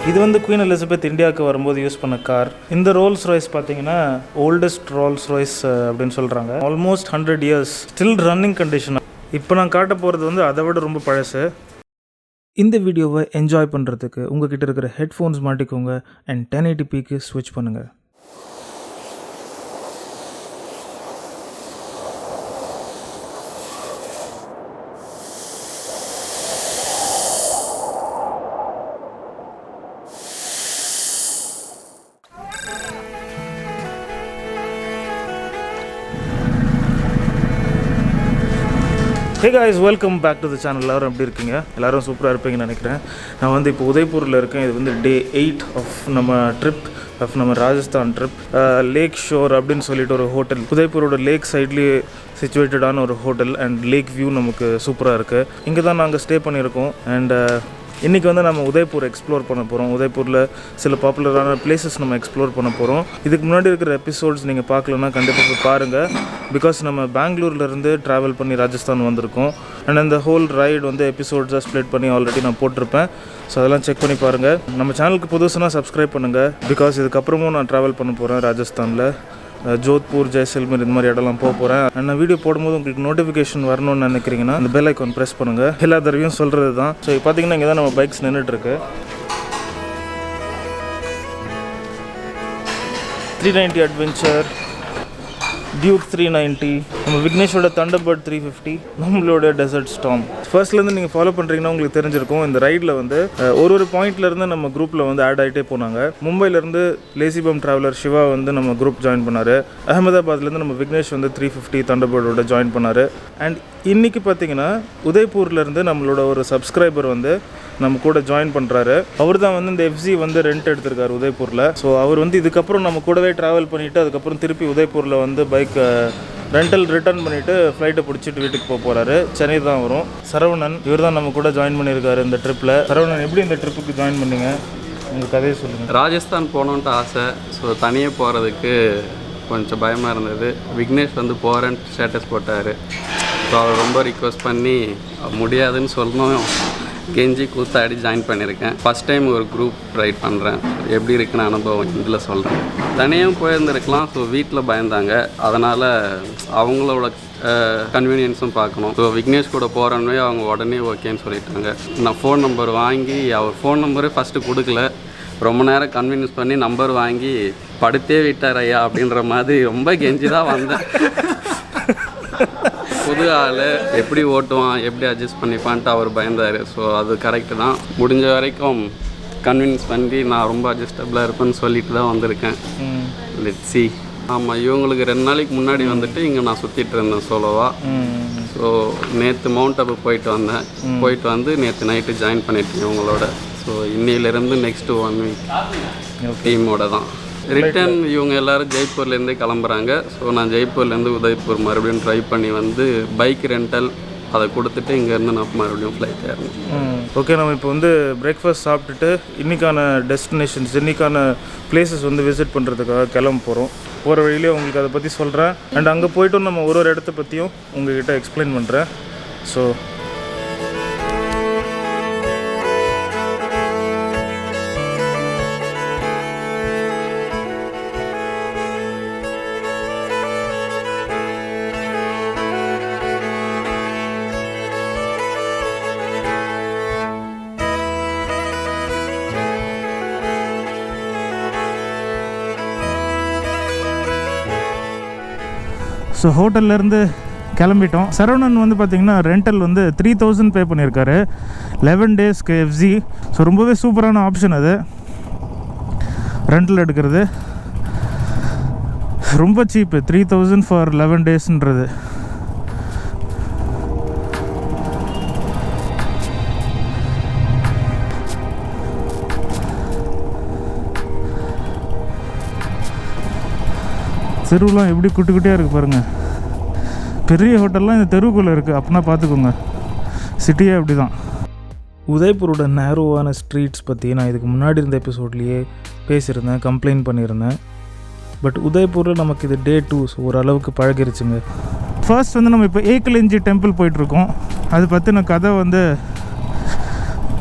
இது வந்து queen Elizabeth இந்தியாவுக்கு வரும்போது யூஸ் பண்ண கார். இந்த ரோல்ஸ் ராய்ஸ் பார்த்தீங்கன்னா ஓல்டஸ்ட் ரோல்ஸ் ராய்ஸ் அப்படின்னு சொல்கிறாங்க. Almost 100 years still running condition. இப்போ நான் காட்ட போகிறது வந்து அதை விட ரொம்ப பழசு. இந்த வீடியோவை என்ஜாய் பண்ணுறதுக்கு உங்ககிட்ட இருக்கிற ஹெட்ஃபோன்ஸ் மாட்டிக்கோங்க அண்ட் 1080pக்கு ஸ்விட்ச் பண்ணுங்கள். Hey guys, welcome back to the channel. எல்லாரும் எப்படி இருக்கீங்க? எல்லாரும் சூப்பராக இருப்பீங்கன்னு நினைக்கிறேன். நான் வந்து இப்போ உதய்பூரில் இருக்கேன். இது வந்து Day 8 ஆஃப் நம்ம ட்ரிப், நம்ம ராஜஸ்தான் ட்ரிப். லேக் ஷோர் அப்படின்னு சொல்லிட்டு ஒரு ஹோட்டல், உதய்பூரோட லேக் சைட்லேயே சிச்சுவேட்டடான ஒரு ஹோட்டல் அண்ட் லேக் வியூ நமக்கு சூப்பராக இருக்குது. இங்கே தான் நாங்கள் ஸ்டே பண்ணியிருக்கோம். அண்ட் இன்றைக்கி வந்து நம்ம உதய்பூர் எக்ஸ்ப்ளோர் பண்ண போகிறோம். உதய்பூரில் சில பாப்புலரான பிளேசஸ் நம்ம எக்ஸ்ப்ளோர் பண்ண போகிறோம். இதுக்கு முன்னாடி இருக்கிற எபிசோட்ஸ் நீங்கள் பார்க்கலன்னா கண்டிப்பாக போய் பாருங்கள். பிகாஸ் நம்ம பெங்களூர்லேருந்து ட்ராவல் பண்ணி ராஜஸ்தான் வந்திருக்கோம். அண்ட் அந்த ஹோல் ரைடு வந்து எபிசோட்ஸாக ஸ்ப்ளிட் பண்ணி ஆல்ரெடி நான் போட்டிருப்பேன். ஸோ அதெல்லாம் செக் பண்ணி பாருங்கள். நம்ம சேனலுக்கு புதுசுனா சப்ஸ்கிரைப் பண்ணுங்கள். பிகாஸ் இதுக்கப்புறமும் நான் ட்ராவல் பண்ண போகிறேன் ராஜஸ்தானில். ஜோத்பூர், ஜெய்சல்மர் இந்த மாதிரி இடம்லாம் போக போகிறேன். நான் வீடியோ போடும்போது உங்களுக்கு நோட்டிஃபிகேஷன் வரணும்னு நினைக்கிறீங்கன்னா அந்த பெல் ஐக்கான் ப்ரெஸ் பண்ணுங்கள். எல்லா தடவையும் சொல்கிறது தான். ஸோ இப்போ பார்த்தீங்கன்னா இங்கே தான் நம்ம பைக்ஸ் நின்றுட்டுருக்கு. 390 அட்வென்ச்சர், டியூக் 390, நம்ம விக்னேஷோட தண்டர்பர்ட் 350, நம்மளோட டெசர்ட் ஸ்டார்ம். ஃபர்ஸ்ட்லேருந்து நீங்கள் ஃபாலோ பண்ணுறீங்கன்னா உங்களுக்கு தெரிஞ்சிருக்கும். இந்த ரைடில் வந்து ஒரு பாயிண்ட்லேருந்து நம்ம குரூப்பில் வந்து ஆட் ஆகிட்டே போனாங்க. மும்பைலேருந்து லேசிபம் ட்ராவலர் சிவா வந்து நம்ம குரூப் ஜாயின் பண்ணார். அகமதாபாத்லேருந்து நம்ம விக்னேஷ் வந்து 350 தண்டர்பர்டோட ஜாயின் பண்ணார். அண்ட் இன்றைக்கி பார்த்தீங்கன்னா உதய்பூர்லேருந்து நம்மளோட ஒரு சப்ஸ்கிரைபர் வந்து நம்ம கூட ஜாயின் பண்ணுறாரு. அவர் தான் வந்து இந்த எஃப்சி வந்து ரெண்ட் எடுத்திருக்காரு உதய்பூரில். ஸோ அவர் வந்து இதுக்கப்புறம் நம்ம கூடவே ட்ராவல் பண்ணிவிட்டு அதுக்கப்புறம் திருப்பி உதய்பூரில் வந்து பைக் ரெண்டல் ரிட்டர்ன் பண்ணிவிட்டு ஃப்ளைட்டை பிடிச்சிட்டு வீட்டுக்கு போக போகிறாரு. சென்னை தான் வரும். சரவணன் இவர் தான் நம்ம கூட ஜாயின் பண்ணியிருக்காரு இந்த ட்ரிப்பில். சரவணன், எப்படி இந்த ட்ரிப்புக்கு ஜாயின் பண்ணிங்க? உங்கள் கதையை சொல்லுங்கள். ராஜஸ்தான் போகணுன்ட்டு ஆசை. ஸோ தனியாக போகிறதுக்கு கொஞ்சம் பயமாக இருந்தது. விக்னேஷ் வந்து போகிறேன்னு ஸ்டேட்டஸ் போட்டார். ஸோ அவர் ரொம்ப ரிக்வெஸ்ட் பண்ணி முடியாதுன்னு சொல்லணும் கெஞ்சி கூத்தாடி ஜாயின் பண்ணியிருக்கேன். ஃபஸ்ட் டைம் ஒரு குரூப் ரைட் பண்ணுறேன். எப்படி இருக்குன்னு அனுபவம் இதில் சொல்கிறேன். தனியாக போயிருந்துருக்கலாம். ஸோ வீட்டில் பயந்தாங்க. அதனால் அவங்களோட கன்வீனியன்ஸும் பார்க்கணும். ஸோ விக்னேஷ் கூட போகிறோன்னே அவங்க உடனே ஓகேன்னு சொல்லிட்டாங்க. நான் ஃபோன் நம்பர் வாங்கி, அவர் ஃபோன் நம்பரே ஃபஸ்ட்டு கொடுக்கல. ரொம்ப நேரம் கன்வீனியன்ஸ் பண்ணி நம்பர் வாங்கி படுத்தே விட்டார் ஐயா அப்படின்ற மாதிரி ரொம்ப கெஞ்சி தான் வந்தேன். புது ஆள் எப்படி ஓட்டுவான், எப்படி அட்ஜஸ்ட் பண்ணிப்பான்ட்டு அவர் பயந்தார். ஸோ அது கரெக்டு தான். முடிஞ்ச வரைக்கும் கன்வின்ஸ் பண்ணி நான் ரொம்ப அட்ஜஸ்டபிளாக இருப்பேன்னு சொல்லிட்டு தான் வந்திருக்கேன். Let's see. ஆமாம், இவங்களுக்கு 2 நாளைக்கு முன்னாடி வந்துட்டு இங்கே நான் சுற்றிட்டு இருந்தேன் சோலோவாக. ஸோ நேற்று மவுண்ட் அப்பு போயிட்டு வந்தேன். போயிட்டு வந்து நேற்று நைட்டு ஜாயின் பண்ணிட்டேன் இவங்களோட. ஸோ இன்னிலேருந்து நெக்ஸ்ட்டு 1 week டீமோட தான். ரிட்டன் இவங்க எல்லோரும் ஜெய்ப்பூர்லேருந்தே கிளம்புறாங்க. ஸோ நான் ஜெய்ப்பூர்லேருந்து உதய்பூர் மறுபடியும் ட்ரைவ் பண்ணி வந்து பைக் ரெண்டல் அதை கொடுத்துட்டு இங்கேருந்து நான் மறுபடியும் ஃப்ளைட் ஏறணும். ஓகே, நம்ம இப்போ வந்து பிரேக்ஃபாஸ்ட் சாப்பிட்டுட்டு இன்றைக்கான டெஸ்டினேஷன்ஸ், இன்றைக்கான பிளேசஸ் வந்து விசிட் பண்ணுறதுக்காக கிளம்ப போகிறோம். போகிற வழியிலே உங்களுக்கு அதை பற்றி சொல்கிறேன். அண்ட் அங்கே போய்ட்டும் நம்ம ஒரு இடத்த பற்றியும் உங்கள்கிட்ட எக்ஸ்பிளைன் பண்ணுறேன். ஸோ ஹோட்டல்லேருந்து கிளம்பிட்டோம். சரவணன் வந்து பார்த்திங்கன்னா ரெண்டல் வந்து 3000 பே பண்ணியிருக்காரு 11 டேஸ்க்கு எஃப்சி. ஸோ ரொம்பவே சூப்பரான ஆப்ஷன் அது. ரெண்டல் எடுக்கிறது ரொம்ப சீப்பு. 3000 ஃபார் 11 டேஸ்ன்றது. தெருவெலாம் எப்படி குட்டி குட்டியாக இருக்குது பாருங்கள். பெரிய ஹோட்டல்லாம் இந்த தெருவுக்குள்ளே இருக்குது. அப்படின்னா பார்த்துக்கோங்க, சிட்டியே அப்படி தான். உதய்பூரோட நேரோவான ஸ்ட்ரீட்ஸ் பற்றி நான் இதுக்கு முன்னாடி இருந்த எபிசோட்லேயே பேசியிருந்தேன், கம்ப்ளைண்ட் பண்ணியிருந்தேன். பட் உதய்பூரில் நமக்கு இது Day 2, ஸோ ஓரளவுக்கு பழகிருச்சுங்க. ஃபர்ஸ்ட் வந்து நம்ம இப்போ EKLINGJI டெம்பிள் போயிட்டுருக்கோம். அது பற்றின கதை வந்து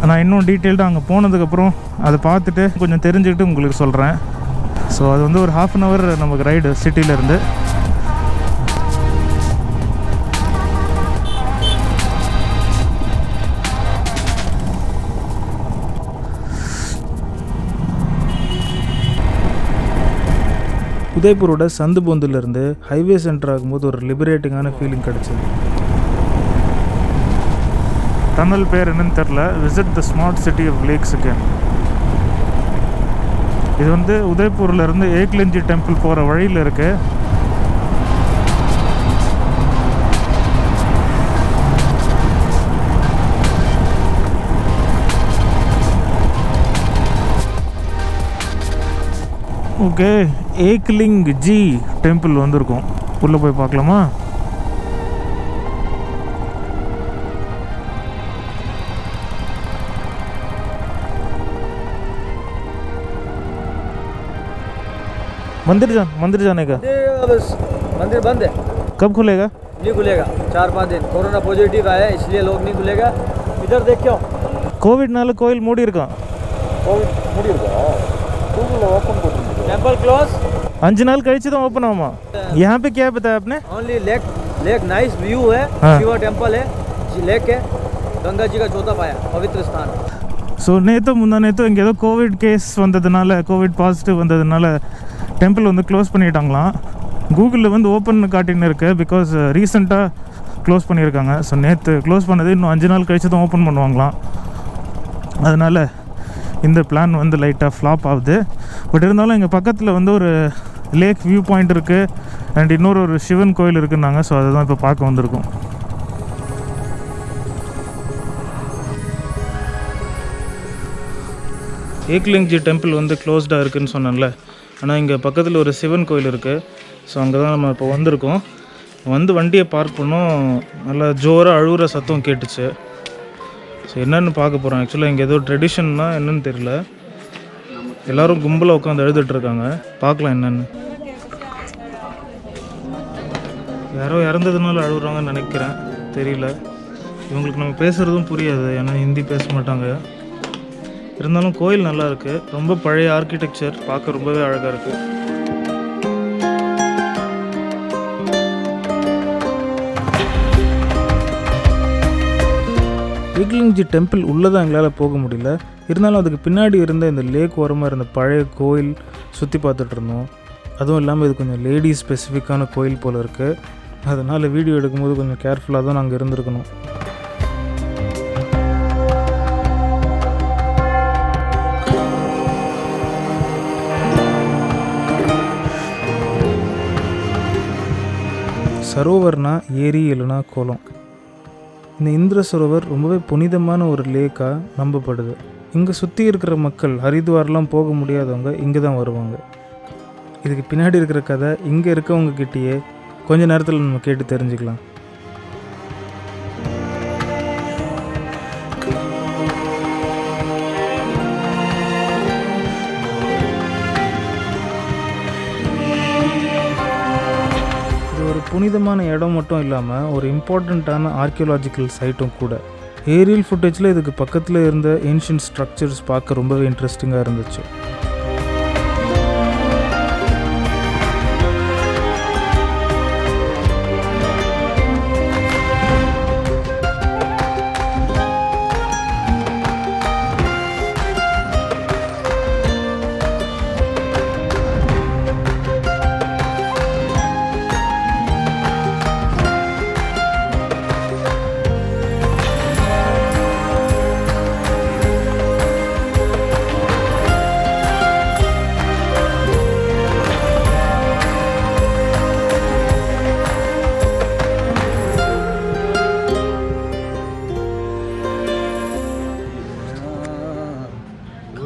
நான் இன்னும் டீட்டெயில்டாக அங்கே போனதுக்கப்புறம் அதை பார்த்துட்டு கொஞ்சம் தெரிஞ்சுக்கிட்டு உங்களுக்கு சொல்கிறேன். ஸோ அது வந்து ஒரு 1/2 hour நமக்கு ரைடு சிட்டியிலேருந்து. உதய்பூரோட சந்து பொந்துலேருந்து ஹைவே சென்டர் ஆகும்போது ஒரு லிபரேட்டிங்கான ஃபீலிங் கிடச்சிது. டனல் பேர் என்னன்னு தெரில. Visit the smart city of lakes again. இது வந்து உதய்பூர்லேருந்து ஏக்லிஞ்சி டெம்பிள் போகிற வழியில் இருக்குது. ஓகே, ஏக்லிங்ஜி டெம்பிள் வந்திருக்கோம். உள்ளே போய் பார்க்கலாமா? मंदिर जाने का मंदिर बंद है. कब खुलेगा? नहीं खुलेगा, 4-5 दिन. कोरोना पॉजिटिव आया है इसलिए लोग नहीं खुलेगा. इधर देख क्यों கோவிட்னால கோயில் மூடி இருக்கான். Temple close. 5 நாள் கழிச்சு தான் ஓப்பன் ஆகுமா? यहाँ पे क्या बताया आपने? ओनली लेक नाइस व्यू है. शिवा टेंपल है, लेक है, गंगा जी का चौथा पाया पवित्र स्थान. ஸோ முந்தானேத்தோ இங்கே ஏதோ கோவிட் கேஸ் வந்ததுனால, கோவிட் பாசிட்டிவ் வந்ததுனால டெம்பிள் வந்து க்ளோஸ் பண்ணிட்டாங்களாம். கூகுளில் வந்து ஓப்பன் காட்டின்னு இருக்குது. பிகாஸ் ரீசெண்டாக க்ளோஸ் பண்ணியிருக்காங்க. ஸோ நேற்று க்ளோஸ் பண்ணது இன்னும் 5 நாள் கழிச்சு தான் ஓப்பன் பண்ணுவாங்களாம். அதனால் இந்த பிளான் வந்து லைட்டாக ஃப்ளாப் ஆகுது. பட் இருந்தாலும் எங்கள் பக்கத்தில் வந்து ஒரு லேக் வியூ பாயிண்ட் இருக்குது அண்ட் இன்னொரு ஒரு சிவன் கோயில் இருக்குன்னாங்க. ஸோ அதை தான் இப்போ பார்க்க வந்திருக்கோம். ஏக்லிங்ஜி டெம்பிள் வந்து க்ளோஸ்டாக இருக்குதுன்னு சொன்னேன்ல. ஆனால் இங்கே பக்கத்தில் ஒரு சிவன் கோயில் இருக்குது. ஸோ அங்கே தான் நம்ம இப்போ வந்திருக்கோம். வந்து வண்டியை பார்க் பண்ணோம். நல்லா ஜோராக அழுகிற சத்தம் கேட்டுச்சு. ஸோ என்னென்னு பார்க்க போகிறோம். ஆக்சுவலாக இங்கே ஏதோ ட்ரெடிஷன்னா என்னன்னு தெரியல. எல்லோரும் கும்பலாக உட்காந்து எழுதிட்டுருக்காங்க. பார்க்கலாம் என்னென்னு. யாரோ இறந்ததுனால அழுகுறாங்கன்னு நினைக்கிறேன், தெரியல. இவங்களுக்கு நம்ம பேசுகிறதும் புரியாது, ஏன்னா ஹிந்தி பேச மாட்டாங்க. இருந்தாலும் கோயில் நல்லா இருக்குது. ரொம்ப பழைய ஆர்கிடெக்சர், பார்க்க ரொம்பவே அழகாக இருக்குது. ஏக்லிங்ஜி டெம்பிள் உள்ளே தான் எங்களால் போக முடியல. இருந்தாலும் அதுக்கு பின்னாடி இருந்த இந்த லேக் ஓரமாக இருந்த பழைய கோயில் சுற்றி பார்த்துட்டு இருந்தோம். அதுவும் இல்லாமல் இது கொஞ்சம் லேடிஸ் ஸ்பெசிஃபிக்கான கோயில் போல் இருக்குது. அதனால் வீடியோ எடுக்கும்போது கொஞ்சம் கேர்ஃபுல்லாக தான் நாங்கள் இருந்திருக்கணும். சரோவர்னா ஏரி இல்லைனா குளம். இந்த இந்திர சரோவர் ரொம்பவே புனிதமான ஒரு லேக்காக நம்பப்படுது. இங்கே சுற்றி இருக்கிற மக்கள் ஹரித்வார்லாம் போக முடியாதவங்க இங்கே தான் வருவாங்க. இதுக்கு பின்னாடி இருக்கிற கதை இங்கே இருக்கவங்க கிட்டேயே கொஞ்ச நேரத்தில் நம்ம கேட்டு தெரிஞ்சுக்கலாம். புனிதமான இடம் மட்டும் இல்லாமல் ஒரு இம்பார்ட்டண்ட்டான ஆர்கியோலாஜிக்கல் சைட்டும் கூட. ஏரியல் ஃபுட்டேஜில் இதுக்கு பக்கத்தில் இருந்த ஏன்ஷியன்ட் ஸ்ட்ரக்சர்ஸ் பார்க்க ரொம்பவே இன்ட்ரெஸ்டிங்காக இருந்துச்சு.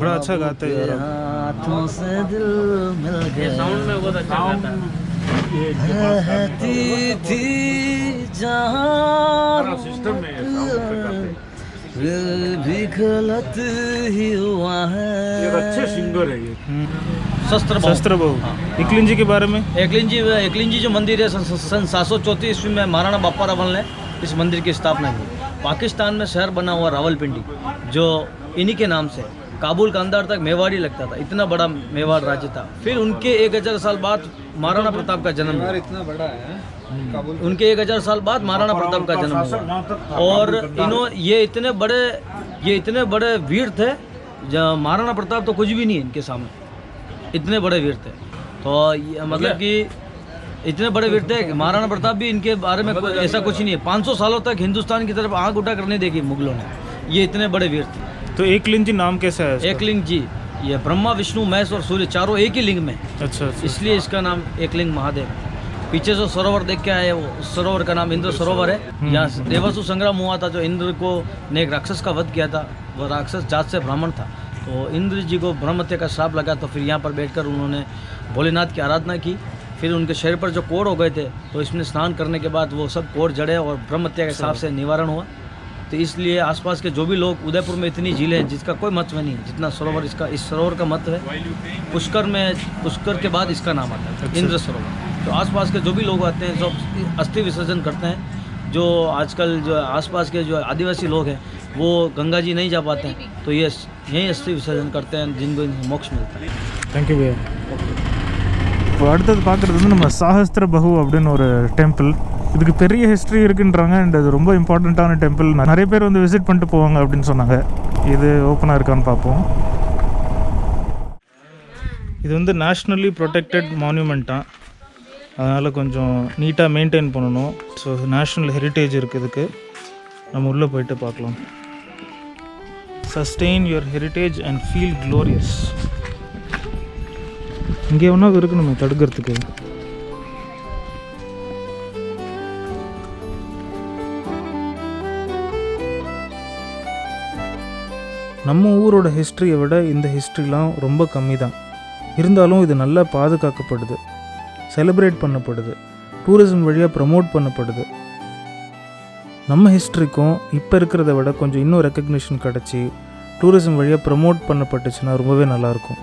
बड़ा अच्छा गाते हैं यार। हाथों से दिल मिल गया, साउंड में बहुत अच्छा गाता है। थी जहां सिस्टम में फिर भी गलत ही हुआ है। ये अच्छे सिंगर है ये। शस्त्र बहु एकलिंजी के बारे में। एकलिंजी जो मंदिर है सन 734 ईस्वी में महाराणा बापा रावल ने इस मंदिर की स्थापना की। पाकिस्तान में शहर बना हुआ रावलपिंडी, जो इन्हीं के नाम से काबुल का अंदर तक मेवाड़ी लगता था, इतना बड़ा मेवाड़ राज्य था। फिर उनके 1000 साल बाद महाराणा प्रताप का जन्म हुआ। इतना बड़ा है काबुल। उनके 1000 साल बाद महाराणा प्रताप का जन्म हुआ। और ये इतने बड़े वीर थे, महाराणा प्रताप तो कुछ भी नहीं है इनके सामने, इतने बड़े वीर थे। तो मतलब कि इतने बड़े वीर थे कि महाराणा प्रताप भी इनके बारे में ऐसा कुछ ही नहीं है। 500 सालों तक हिंदुस्तान की तरफ आंख उठा कर नहीं देखी मुगलों ने, ये इतने बड़े वीर थे। तो एकलिंगजी नाम कैसा है? एकलिंगजी, ये ब्रह्मा विष्णु महेश और सूर्य चारों एक ही लिंग में, अच्छा। इसलिए इसका नाम एकलिंग महादेव। पीछे जो सरोवर देख के आए, वो उस सरोवर का नाम इंद्र सरोवर है। यहाँ देवासुर संग्राम हुआ था, जो इंद्र को ने एक राक्षस का वध किया था। वह राक्षस जात से ब्राह्मण था, तो इंद्र जी को ब्रह्महत्या का श्राप लगा। तो फिर यहाँ पर बैठकर उन्होंने भोलेनाथ की आराधना की। फिर उनके शरीर पर जो कोढ़ हो गए थे, तो इसमें स्नान करने के बाद वो सब कोढ़ जड़े और ब्रह्महत्या के हिसाब से निवारण हुआ। तो इसलिए आसपास के जो भी लोग, उदयपुर में इतनी झीलें हैं जिसका कोई महत्व नहीं है जितना सरोवर इसका, इस सरोवर का महत्व है। पुष्कर के बाद इसका नाम आता है इंद्र सरोवर। तो आसपास के जो भी लोग आते हैं, सब अस्थि विसर्जन करते हैं। जो आजकल जो आसपास के जो आदिवासी लोग हैं, वो गंगा जी नहीं जा पाते हैं, तो ये यहीं अस्थि विसर्जन करते हैं, जिनको मोक्ष मिलता है। थैंक यू भैया। இப்போ அடுத்தது பார்க்குறது வந்து நம்ம சாஹஸ்திர பகு அப்படின்னு ஒரு டெம்பிள். இதுக்கு பெரிய ஹிஸ்ட்ரி இருக்குன்றாங்க. அண்ட் அது ரொம்ப இம்பார்ட்டண்ட்டான டெம்பிள். நிறைய பேர் வந்து விசிட் பண்ணிட்டு போவாங்க அப்படின்னு சொன்னாங்க. இது ஓப்பனாக இருக்கான்னு பார்ப்போம். இது வந்து நேஷ்னலி ப்ரொடெக்டட் மான்யூமெண்ட்டாக, அதனால் கொஞ்சம் நீட்டாக மெயின்டைன் பண்ணணும். ஸோ நேஷ்னல் ஹெரிட்டேஜ் இருக்குது இதுக்கு. நம்ம உள்ளே போயிட்டு பார்க்கலாம். Sustain your heritage and feel glorious. இங்கே ஒன்றா இருக்கணுமே தடுக்கிறதுக்கு. நம்ம ஊரோட ஹிஸ்ட்ரியை விட இந்த ஹிஸ்ட்ரிலாம் ரொம்ப கம்மி தான். இருந்தாலும் இது நல்லா பாதுகாக்கப்படுது, செலிப்ரேட் பண்ணப்படுது, டூரிசம் வழியாக ப்ரமோட் பண்ணப்படுது. நம்ம ஹிஸ்ட்ரிக்கும் இப்போ இருக்கிறத விட கொஞ்சம் இன்னும் ரெக்கக்னிஷன் கிடச்சி டூரிசம் வழியாக ப்ரமோட் பண்ணப்பட்டுச்சுன்னா ரொம்பவே நல்லாயிருக்கும்.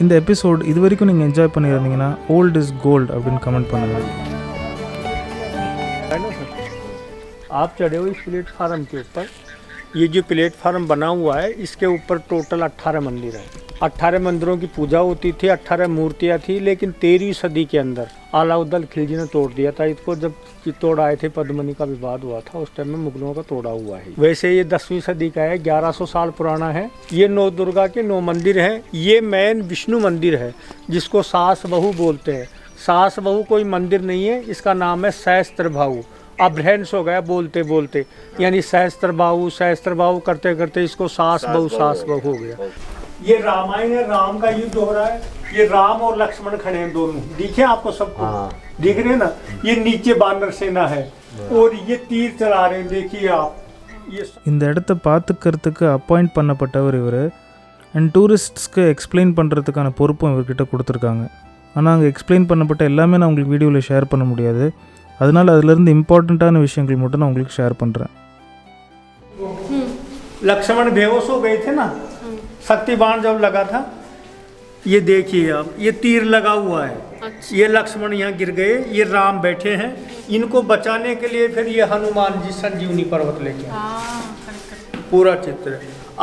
இந்த எபிசோட் இது வரைக்கும் நீங்கள் என்ஜாய் பண்ணியிருந்தீங்கன்னா ஓல்ட் இஸ் கோல்டு அப்படின்னு கமெண்ட் பண்ணுங்கள். आप चढ़े हो इस प्लेटफार्म के ऊपर। ये जो प्लेटफार्म बना हुआ है, इसके ऊपर टोटल 18 मंदिर है। 18 मंदिरों की पूजा होती थी, 18 मूर्तियाँ थी। लेकिन 13वीं सदी के अंदर अलाउद्दीन खिलजी ने तोड़ दिया था इसको। जब चित्तौड़ आए थे, पद्मनी का विवाद हुआ था, उस टाइम में मुगलों का तोड़ा हुआ है। वैसे ये 10वीं सदी का है, 1100 साल पुराना है। ये 9 दुर्गा के 9 मंदिर हैं। ये मेन विष्णु मंदिर है, जिसको सास बहू बोलते हैं। सास बहू कोई मंदिर नहीं है, इसका नाम है सहस्त्र बाहु। अभ्रंश हो गया बोलते बोलते, यानी सहस्त्र बाहु करते करते इसको सास बहू हो गया। ये रामायण है, राम का युद्ध हो रहा है। ये राम और लक्ष्मण खड़े हैं दोनों, दिखे आपको सबको? दिख रहे हैं ना? ये नीचे बानर सेना है और ये तीर चला रहे हैं, देखिए आप। ये இந்த இடத்த பார்த்துக்கிறதுக்கு அப்பாயிண்ட் பண்ணப்பட்டவர் இவர். அண்ட் டூரிஸ்ட்ஸ்க்கு எக்ஸ்பிளைன் பண்ணுறதுக்கான பொறுப்பும் இவர்கிட்ட கொடுத்துருக்காங்க. ஆனால் அங்கே எக்ஸ்பிளைன் பண்ணப்பட்ட எல்லாமே நான் உங்களுக்கு வீடியோவில் ஷேர் பண்ண முடியாது. அதனால் அதிலிருந்து இம்பார்ட்டண்ட்டான விஷயங்கள் மட்டும் நான் உங்களுக்கு ஷேர் பண்ணுறேன். लक्ष्मण बेहोश हो गए थे ना, शक्ति बाण जब लगा था। ये देखिए आप, ये तीर लगा हुआ है। अच्छा। ये लक्ष्मण यहाँ गिर गए, ये राम बैठे हैं। इनको बचाने के लिए फिर ये हनुमान जी संजीवनी पर्वत लेके आए। पूरा चित्र।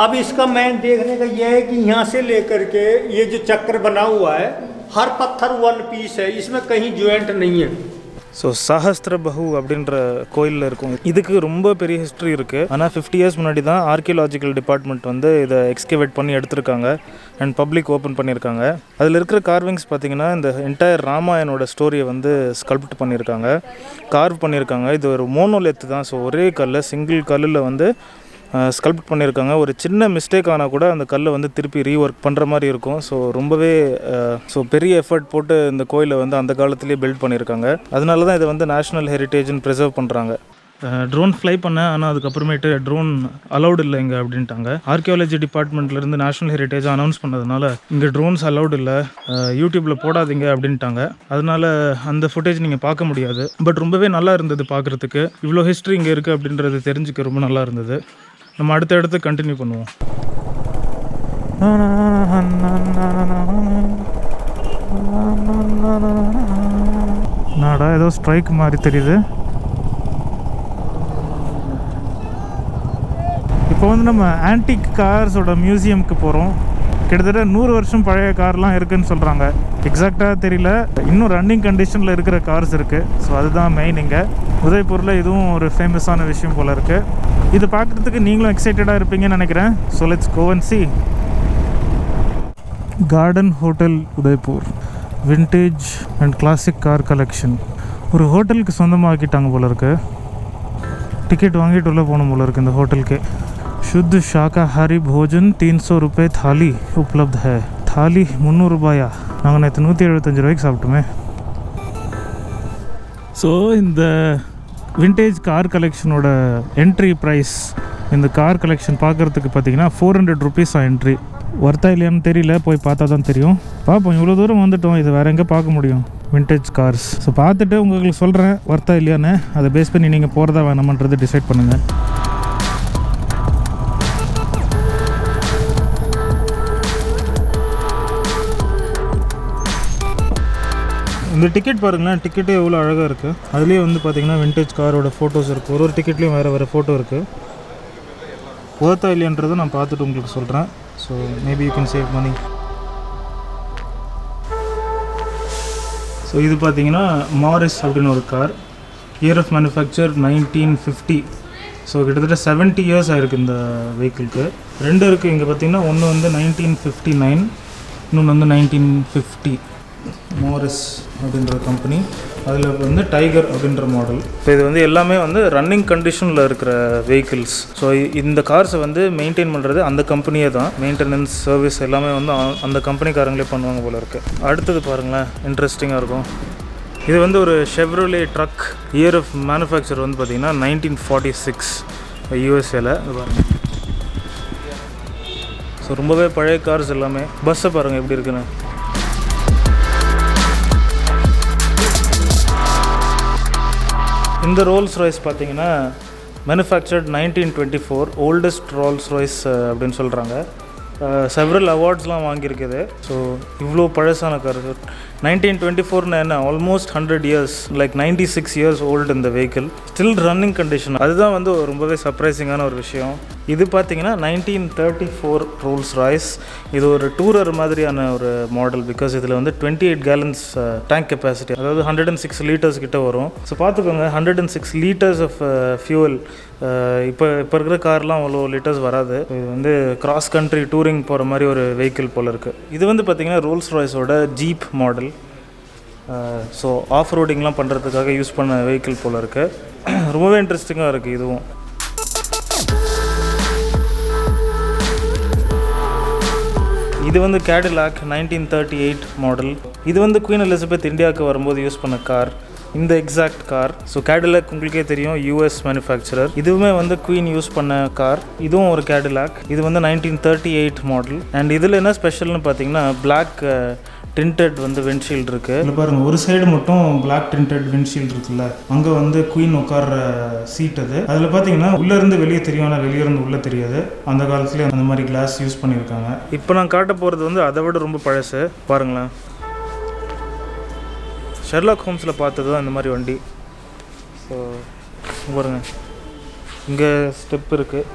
अब इसका मेन देखने का यह है कि यहाँ से लेकर के ये जो चक्र बना हुआ है, हर पत्थर वन पीस है, इसमें कहीं ज्वाइंट नहीं है। ஸோ சாஹஸ்திர பகு அப்படின்ற கோயிலில் இருக்கும். இதுக்கு ரொம்ப பெரிய ஹிஸ்ட்ரி இருக்குது. ஆனால் 50 இயர்ஸ் முன்னாடி தான் ஆர்கியலாஜிக்கல் டிபார்ட்மெண்ட் வந்து இதை எக்ஸ்கவேட் பண்ணி எடுத்திருக்காங்க அண்ட் பப்ளிக் ஓப்பன் பண்ணியிருக்காங்க. அதில் இருக்கிற கார்விங்ஸ் பார்த்திங்கன்னா இந்த என்டையர் ராமாயணோட ஸ்டோரியை வந்து ஸ்கல்ப்ட் பண்ணியிருக்காங்க, கார்வ் பண்ணியிருக்காங்க. இது ஒரு மோனோலெத்து தான். ஸோ ஒரே கல்லை, சிங்கிள் கல்லில் வந்து ஸ்கல்ப்ட் பண்ணியிருக்காங்க. ஒரு சின்ன மிஸ்டேக் ஆனால் கூட அந்த கல்லை வந்து திருப்பி ரீஒர்க் பண்ணுற மாதிரி இருக்கும். ஸோ ரொம்பவே பெரிய எஃபர்ட் போட்டு இந்த கோயிலை வந்து அந்த காலத்துலேயே பில்ட் பண்ணியிருக்காங்க. அதனால தான் இதை வந்து நேஷ்னல் ஹெரிட்டேஜ்னு ப்ரிசர்வ் பண்ணுறாங்க. ட்ரோன் ஃப்ளை பண்ணேன், ஆனால் அதுக்கப்புறமேட்டு ட்ரோன் அலௌடு இல்லை இங்கே அப்படின்ட்டாங்க. ஆர்கியாலஜி டிபார்ட்மெண்ட்லேருந்து நேஷ்னல் ஹெரிட்டேஜ் அனௌன்ஸ் பண்ணதுனால இங்கே ட்ரோன்ஸ் அலௌடு இல்லை, யூடியூப்பில் போடாதீங்க அப்படின்ட்டாங்க. அதனால் அந்த ஃபுட்டேஜ் நீங்கள் பார்க்க முடியாது. பட் ரொம்பவே நல்லா இருந்தது பார்க்குறதுக்கு. இவ்வளோ ஹிஸ்ட்ரி இங்கே இருக்குது அப்படின்றது தெரிஞ்சுக்க ரொம்ப நல்லா இருந்தது. நம்ம அடுத்து கண்டினியூ பண்ணுவோம். நாடா ஏதோ ஸ்ட்ரைக் மாதிரி தெரியுது. இப்போ வந்து நம்ம ஆன்டிக் கார்ஸோட மியூசியமுக்கு போகிறோம். கிட்டத்தட்ட 100 வருஷம் பழைய கார்லாம் இருக்குதுன்னு சொல்கிறாங்க. எக்ஸாக்டாக தெரியல. இன்னும் ரன்னிங் கண்டிஷனில் இருக்கிற கார்ஸ் இருக்குது. ஸோ அதுதான் மெயின். இங்கே உதய்பூரில் இதுவும் ஒரு ஃபேமஸான விஷயம் போல் இருக்குது. இது பார்க்குறதுக்கு நீங்களும் எக்ஸைட்டடாக இருப்பீங்கன்னு நினைக்கிறேன். So let's go and see. Garden hotel Udaipur, vintage and classic car collection. ஒரு ஹோட்டலுக்கு சொந்தமாக்கிட்டாங்க போல இருக்கு. டிக்கெட் வாங்கிட்டு உள்ளே போகணும் போல இருக்குது இந்த ஹோட்டலுக்கு. शुद्ध शाकाहारी भोजन 300 रुपये थाली उपलब्ध है. थाली 300 ரூபாயா? நாங்கள் நேற்று 175 ரூபாய்க்கு சாப்பிட்டோமே. ஸோ இந்த விண்டேஜ் கார் கலெக்ஷனோட என்ட்ரி ப்ரைஸ், இந்த கார் கலெக்ஷன் பார்க்குறதுக்கு பார்த்தீங்கன்னா 400 ருபீஸ் என்ட்ரி. ஒர்த்தா இல்லையான்னு தெரியல, போய் பார்த்தா தான் தெரியும். பார்ப்போம். இவ்வளோ தூரம் வந்துட்டோம், இது வேறு எங்கே பார்க்க முடியும் விண்டேஜ் கார்ஸ். ஸோ பார்த்துட்டு உங்களுக்கு சொல்கிறேன் ஒர்த்தா இல்லையான்னு. அதை பேஸ் பண்ணி நீங்கள் போகிறதா வேணாமன்றது டிசைட் பண்ணுங்கள். இந்த டிக்கெட் பாருங்களேன், டிக்கெட்டே எவ்வளோ அழகாக இருக்குது. அதுலேயே வந்து பார்த்திங்கன்னா விண்டேஜ் காரோட ஃபோட்டோஸ் இருக்குது. ஒரு டிக்கெட்லேயும் வேறு ஃபோட்டோ இருக்குது. ஒர்த்தா இல்லையன்றதை நான் பார்த்துட்டு உங்களுக்கு சொல்கிறேன். So maybe you can save money. So இது பார்த்திங்கன்னா மாரிஸ் அப்படின்னு ஒரு car. Year of manufacture 1950. So கிட்டத்தட்ட 70 இயர்ஸ் ஆகிருக்கு இந்த வெஹிக்கிளுக்கு. 2 இருக்குது இங்கே பார்த்திங்கன்னா. ஒன்று வந்து 1959, இன்னொன்று வந்து 1950. மாரிஸ் அப்படின்ற கம்பெனி. அதில் வந்து டைகர் அப்படின்ற மாடல். ஸோ இது வந்து எல்லாமே வந்து ரன்னிங் கண்டிஷனில் இருக்கிற வெஹிக்கிள்ஸ். ஸோ இந்த கார்ஸை வந்து மெயின்டைன் பண்ணுறது அந்த கம்பெனியே தான். மெயின்டெனன்ஸ், சர்வீஸ் எல்லாமே வந்து அந்த கம்பெனிக்காரங்களே பண்ணுவாங்க போல இருக்குது. அடுத்தது பாருங்களேன், இன்ட்ரெஸ்டிங்காக இருக்கும். இது வந்து ஒரு ஷெவ்ரோலே ட்ரக். இயர் ஆஃப் மேனுஃபேக்சர் வந்து பார்த்திங்கன்னா 1946 யூஎஸ்ஏல. இது பாருங்கள். ஸோ ரொம்பவே பழைய கார்ஸ் எல்லாமே. பஸ்ஸை பாருங்கள் எப்படி இருக்குன்னு. இந்த ரோல்ஸ் ராய்ஸ் பார்த்தீங்கன்னா மேனுஃபேக்சர்ட் 1924, ஓல்டஸ்ட் ரோல்ஸ் ராய்ஸ் அப்படின்னு சொல்கிறாங்க. செவரல் அவார்ட்ஸ்லாம் வாங்கியிருக்குது. ஸோ இவ்வளோ பழசான கார். 1924 என்ன, almost 100 years, like 96 years old இந்த வெஹிக்கிள். Still running condition. அதுதான் வந்து ரொம்பவே சர்ப்ரைசிங்கான ஒரு விஷயம். இது பார்த்தீங்கன்னா 1934 ரோல்ஸ் ராய்ஸ். இது ஒரு டூரர் மாதிரியான ஒரு மாடல். பிகாஸ் இதில் வந்து 28 கேலன்ஸ் டேங்க் கெப்பாசிட்டி, அதாவது 106 லிட்டர்ஸ் கிட்ட வரும். ஸோ பார்த்துக்கோங்க, 106 லிட்டர்ஸ் ஆஃப் ஃபியூவல். இப்போ இருக்கிற கார்லாம் அவ்வளோ லிட்டர்ஸ் வராது. இது வந்து கிராஸ் கண்ட்ரி டூரிங் போகிற மாதிரி ஒரு வெஹிக்கிள் போல் இருக்குது. இது வந்து பார்த்திங்கன்னா ரோல்ஸ் ராய்ஸோட ஜீப் மாடல். ஸோ ஆஃப் ரோடிங்லாம் பண்ணுறதுக்காக யூஸ் பண்ண வெஹிக்கிள் போல் இருக்குது. ரொம்பவே இன்ட்ரெஸ்டிங்காக இருக்குது இதுவும். இது வந்து கேடிலாக் 1938 மாடல். இது வந்து குயின் எலிசபெத் இந்தியாவுக்கு வரும்போது யூஸ் பண்ண கார். இந்த எக்ஸாக்ட் கார். ஸோ கேடிலாக் உங்களுக்கே தெரியும், யூஎஸ் மேனுஃபேக்சரர். இதுவுமே வந்து குயின் யூஸ் பண்ண கார். இதுவும் ஒரு கேடிலாக். இது வந்து 1938 மாடல். அண்ட் இதில் என்ன ஸ்பெஷல்னு பார்த்தீங்கன்னா பிளாக் டிண்டட் வந்து விண்ட்ஷீல்டு இருக்குது. இதில் பாருங்கள், ஒரு சைடு மட்டும் பிளாக் டிண்டட் விண்ட்ஷீல்டு இருக்குல்ல, அங்கே வந்து குயின் உட்கார்ற சீட் அது. அதில் பார்த்தீங்கன்னா உள்ளேருந்து வெளியே தெரியும், ஆனால் வெளியிருந்து உள்ளே தெரியாது. அந்த காலத்துலேயே அந்த மாதிரி கிளாஸ் யூஸ் பண்ணியிருக்காங்க. இப்போ நான் காட்ட போகிறது வந்து அதை விட ரொம்ப பழசு. பாருங்களேன், ஷெர்லாக் ஹோம்ஸில் பார்த்தது தான் இந்த மாதிரி வண்டி. ஸோ பாருங்கள், இங்கே ஸ்டெப் இருக்குது.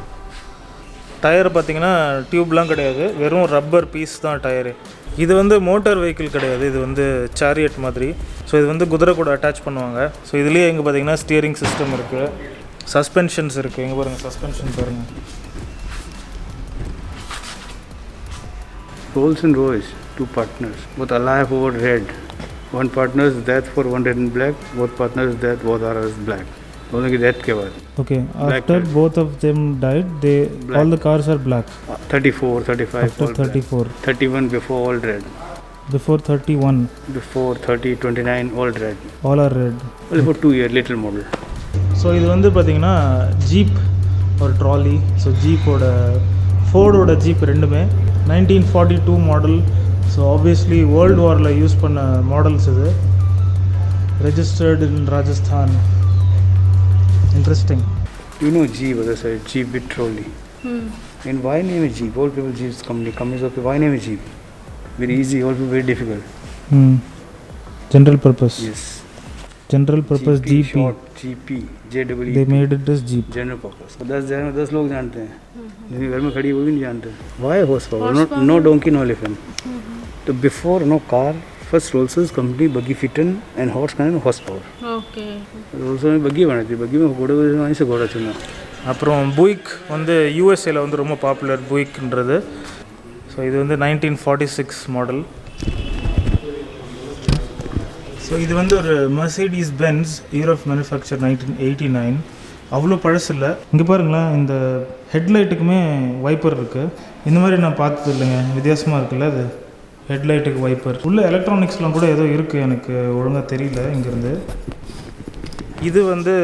டயர் பார்த்தீங்கன்னா டியூப்லாம் கிடையாது, வெறும் ரப்பர் பீஸ் தான் டயரு. இது வந்து மோட்டார் வெஹிக்கிள் கிடையாது, இது வந்து சேரியட் மாதிரி. ஸோ இது வந்து குதிரை கூட அட்டாச் பண்ணுவாங்க. ஸோ இதுலேயே இங்கே பார்த்தீங்கன்னா ஸ்டியரிங் சிஸ்டம் இருக்குது, சஸ்பென்ஷன்ஸ் இருக்குது. இங்கே பாருங்கள், சஸ்பென்ஷன் பாருங்கள். Rolls Royce, 2 partners, both alive over red. One partner's death for one red and black, both partners' death, both are as black. दोनों की डेथ के बाद. Okay, after both of them died, they black. All the cars are black. 34, 35. After 34. Black. 31 before all red. Before 31. Before 30, 29 all red. All are red. Only for 2 years, little model. So இது வந்து பார்த்திங்கன்னா jeep ஒரு trolley. So ஜீப்போட ஃபோர்டோட jeep ரெண்டுமே 1942 model. So obviously world வாரில் use பண்ண models இது. Registered in Rajasthan. Interesting. You know Jeep, other side, Jeep with trolley. And why name it Jeep? All people Jeep's companies okay. Why name it Jeep? Very easy. All people very difficult. General purpose. Yes. General purpose GP. Short GP. JEE. They made it as Jeep. General purpose. 10 लोग जानते हैं. जिनके घर में खड़ी वो भी नहीं जानते. Why horsepower? No donkey, no elephant. So before no car, first Rolls Royce company buggy fitted and horse kind of horsepower. Okay. Rolls Royce में buggy बनाती. Buggy में घोड़े वहीं से घोड़ा चलना. அப்புறம் புயிக் வந்து யூஎஸ்ஏல வந்து ரொம்ப பாப்புலர் புயிக்ன்றது. ஸோ இது வந்து 1946 மாடல். ஸோ இது வந்து ஒரு Mercedes Benz year of manufacture 1989. அவ்வளோ பழசு இல்லை. இங்கே பாருங்களேன், இந்த ஹெட்லைட்டுக்குமே வைப்பர் இருக்குது. இந்த மாதிரி நான் பார்த்தது இல்லைங்க, வித்தியாசமாக இருக்குல்ல அது. ஹெட்லைட்டுக்கு வைப்பர் உள்ள எலக்ட்ரானிக்ஸ்லாம் கூட ஏதோ இருக்குது, எனக்கு ஒழுங்காக தெரியல இங்கேருந்து. இது வந்து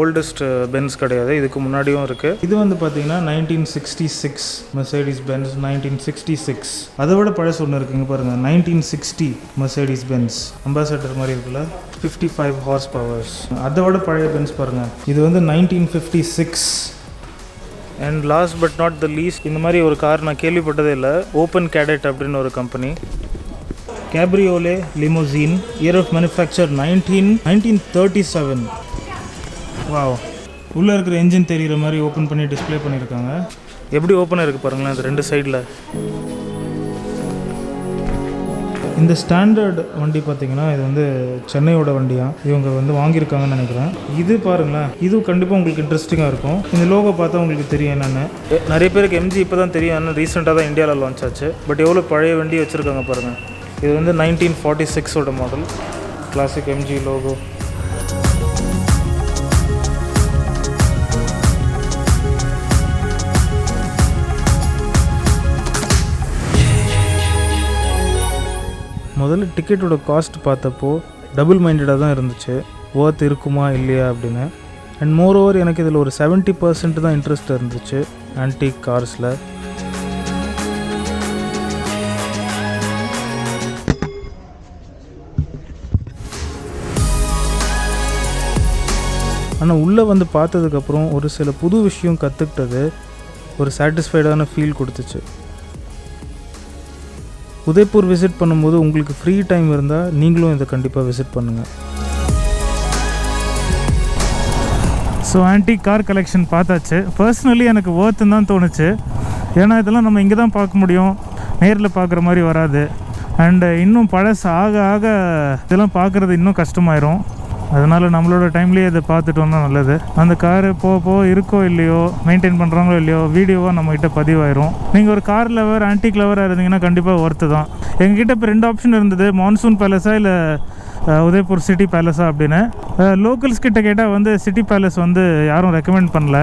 ஓல்டஸ்ட் பென்ஸ் கிடையாது, இதுக்கு முன்னாடியும் இருக்குது. இது வந்து பார்த்தீங்கன்னா 1966 மெர்சிடிஸ் பென்ஸ் 1966. அதை விட பழசு ஒன்று இருக்குங்க பாருங்கள், 1960 மெர்சிடிஸ் பென்ஸ் அம்பாசடர் மாதிரி இருக்குல்ல, 55 ஹார்ஸ் பவர்ஸ். அதை விட பழைய பென்ஸ் பாருங்கள், இது வந்து 1956. And last but not the least, இந்த மாதிரி ஒரு கார் நான் கேள்விப்பட்டதே இல்லை. ஓப்பன் கேடட் அப்படின்னு ஒரு கம்பெனி. Cabriolet limousine year of manufacture 1937. Wow, உள்ளே இருக்கிற என்ஜின் தெரிகிற மாதிரி ஓப்பன் பண்ணி டிஸ்பிளே பண்ணியிருக்காங்க. எப்படி ஓப்பனாக இருக்குது பாருங்களேன் அந்த ரெண்டு சைடில். இந்த ஸ்டாண்டர்ட் வண்டி பார்த்திங்கன்னா இது வந்து சென்னையோட வண்டியாக இவங்க வந்து வாங்கியிருக்காங்கன்னு நினைக்கிறேன். இது பாருங்களேன், இது கண்டிப்பாக உங்களுக்கு இன்ட்ரெஸ்டிங்காக இருக்கும். இந்த லோகோ பார்த்தா உங்களுக்கு தெரியும் என்னென்னு. நிறைய பேருக்கு எம்ஜி இப்போ தான் தெரியும், ஆனால் ரீசெண்டாக தான் இந்தியாவில் லான்ச் ஆச்சு. பட் எவ்வளோ பழைய வண்டி வச்சுருக்காங்க பாருங்கள். இது வந்து 1946ஓட மாடல், கிளாசிக் எம்ஜி லோகோ. முதல்ல டிக்கெட்டோட காஸ்ட் பார்த்தப்போ டபுள் மைண்டடாக தான் இருந்துச்சு, ஒர்த் இருக்குமா இல்லையா அப்படின்னு. அண்ட் மோர் ஓவர் எனக்கு இதில் ஒரு 70% தான் இன்ட்ரெஸ்ட் இருந்துச்சு ஆன்டிக் கார்ஸில். ஆனால் உள்ளே வந்து பார்த்ததுக்கப்புறம் ஒரு சில புது விஷயம் கற்றுக்கிட்டது ஒரு சாட்டிஸ்ஃபைடான ஃபீல் கொடுத்துச்சு. உதய்பூர் விசிட் பண்ணும்போது உங்களுக்கு ஃப்ரீ டைம் இருந்தால் நீங்களும் இதை கண்டிப்பாக விசிட் பண்ணுங்கள். ஸோ ஆன்டிக் கார் கலெக்ஷன் பார்த்தாச்சு. பர்சனலி எனக்கு ஒர்த்துன்னு தான் தோணுச்சு. ஏன்னா இதெல்லாம் நம்ம இங்கே தான் பார்க்க முடியும், நேரில் பார்க்குற மாதிரி வராது. அண்டு இன்னும் பழசு ஆக ஆக இதெல்லாம் பார்க்குறது இன்னும் கஷ்டமாயிரும். அதனால் நம்மளோட டைம்லேயே இதை பார்த்துட்டோம்னா நல்லது. அந்த காரு போக இருக்கோ இல்லையோ, மெயின்டைன் பண்ணுறாங்களோ இல்லையோ, வீடியோவாக நம்மகிட்ட பதிவாயிரும். நீங்கள் ஒரு கார் லவர், ஆன்டிக் லவராக இருந்தீங்கன்னா கண்டிப்பாக ஒர்த்து தான். எங்ககிட்ட இப்போ 2 ஆப்ஷன் இருந்தது, மான்சூன் பேலஸா இல்லை உதய்பூர் சிட்டி பேலஸா அப்படின்னு. லோக்கல்ஸ் கிட்ட கேட்டால் வந்து சிட்டி பேலஸ் வந்து யாரும் ரெக்கமெண்ட் பண்ணல.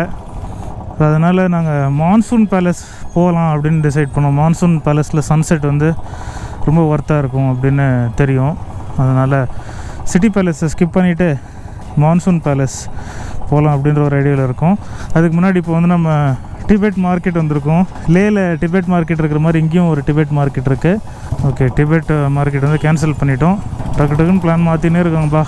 அதனால் நாங்கள் மான்சூன் பேலஸ் போகலாம் அப்படின்னு டிசைட் பண்ணோம். மான்சூன் பேலஸில் சன்செட் வந்து ரொம்ப ஒர்த்தாக இருக்கும் அப்படின்னு தெரியும். அதனால் சிட்டி பேலஸை ஸ்கிப் பண்ணிவிட்டு மான்சூன் பேலஸ் போகலாம் அப்படின்ற ஒரு ஐடியாவில் இருக்கும். அதுக்கு முன்னாடி இப்போ வந்து நம்ம டிபெட் மார்க்கெட் வந்திருக்கோம். லேயில் டிபெட் மார்க்கெட் இருக்கிற மாதிரி இங்கேயும் ஒரு டிபெட் மார்க்கெட் இருக்குது. ஓகே, டிபெட் மார்க்கெட் வந்து கேன்சல் பண்ணிட்டோம். டக்கு டக்குன்னு பிளான் மாற்றினே இருக்காங்கப்பா.